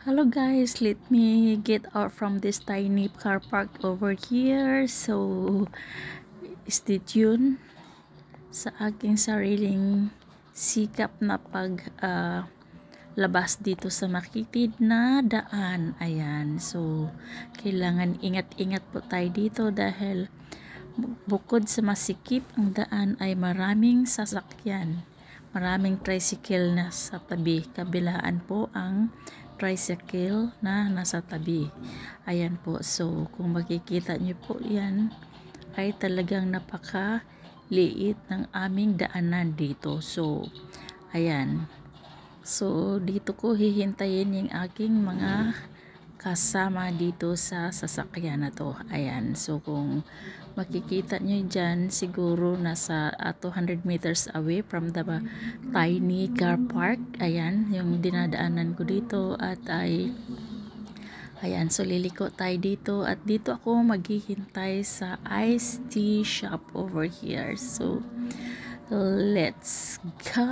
Hello guys, let me get out from this tiny car park over here. So stay tuned sa aking sariling sikap na labas dito sa makitid na daan. Ayan, so kailangan ingat-ingat po tayo dito dahil bukod sa masikip ang daan ay maraming sasakyan, maraming tricycle na sa tabi. Kabilaan po ang tricycle na nasa tabi. Ayan po, so kung makikita nyo po yan ay talagang napakaliit ng aming daanan dito. So ayan, so dito ko hihintayin yung aking mga kasama dito sa sasakyan na to. Ayan, so kung makikita nyo dyan, siguro nasa 200 meters away from the tiny car park. Ayan, yung dinadaanan ko dito at ayan, so liliko tayo dito at dito ako maghihintay sa iced tea shop over here. So let's go,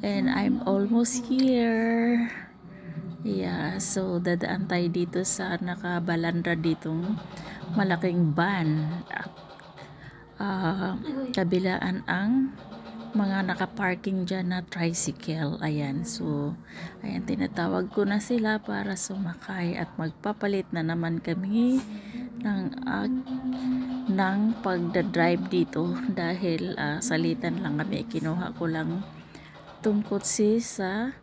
and I'm almost here. Yeah, so dadaan tayo dito sa nakabalandra ditong malaking van at kabilaan ang mga nakaparking dyan na tricycle. Ayan, so ayan, tinatawag ko na sila para sumakay at magpapalit na naman kami ng pagdadrive dito dahil salitan lang kami. Kinuha ko lang tungkotsi sa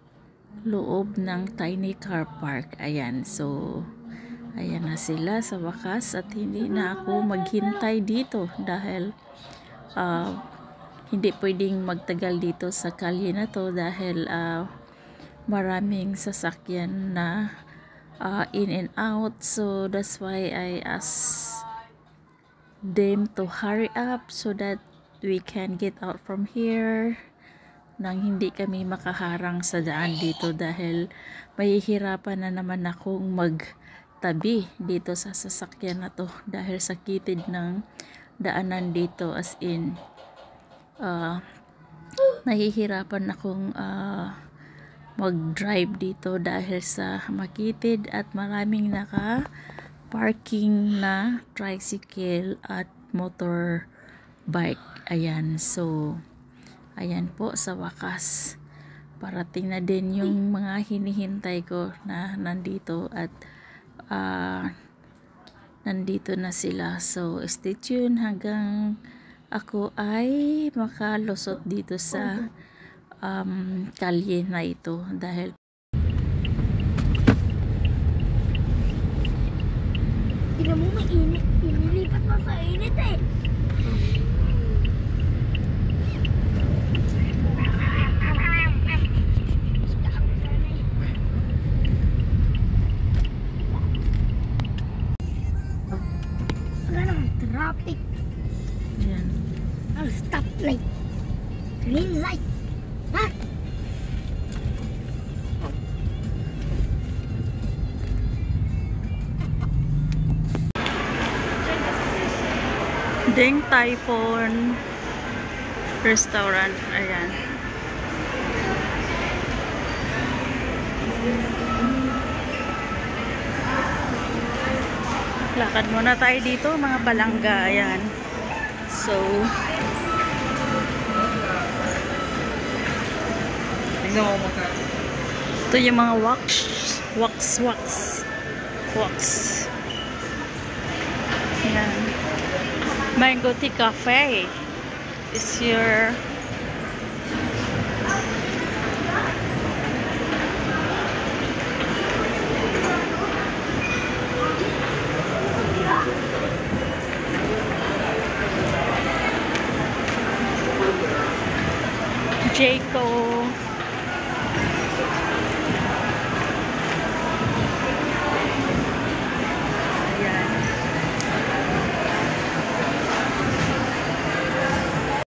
loob ng tiny car park. Ayan, so ayan na sila sa wakas at hindi na ako maghintay dito dahil hindi pwedeng magtagal dito sa kalye na to dahil maraming sasakyan na in and out. So that's why I asked them to hurry up so that we can get out from here nang hindi kami makaharang sa daan dito dahil mahihirapan na naman akong magtabi dito sa sasakyan na to dahil sakitid ng daanan dito, as in nahihirapan akong mag-drive dito dahil sa makitid at maraming naka-parking na tricycle at motorbike. Ayan, so ayan po, sa wakas parating na din yung mga hinihintay ko na nandito at nandito na sila. So stay tuned hanggang ako ay makalusot dito sa kalye na ito dahil tingnan mo, mainit. Inilipat mo sa init eh. Traffic. ayan, Ang stoplight. Green light. Ha? Ding Typhoon Restaurant. Ayan, lakad muna tayo dito mga palangga. Ayan, so ito yung mga wax. Ayan, Mango Tea Cafe is your Jayco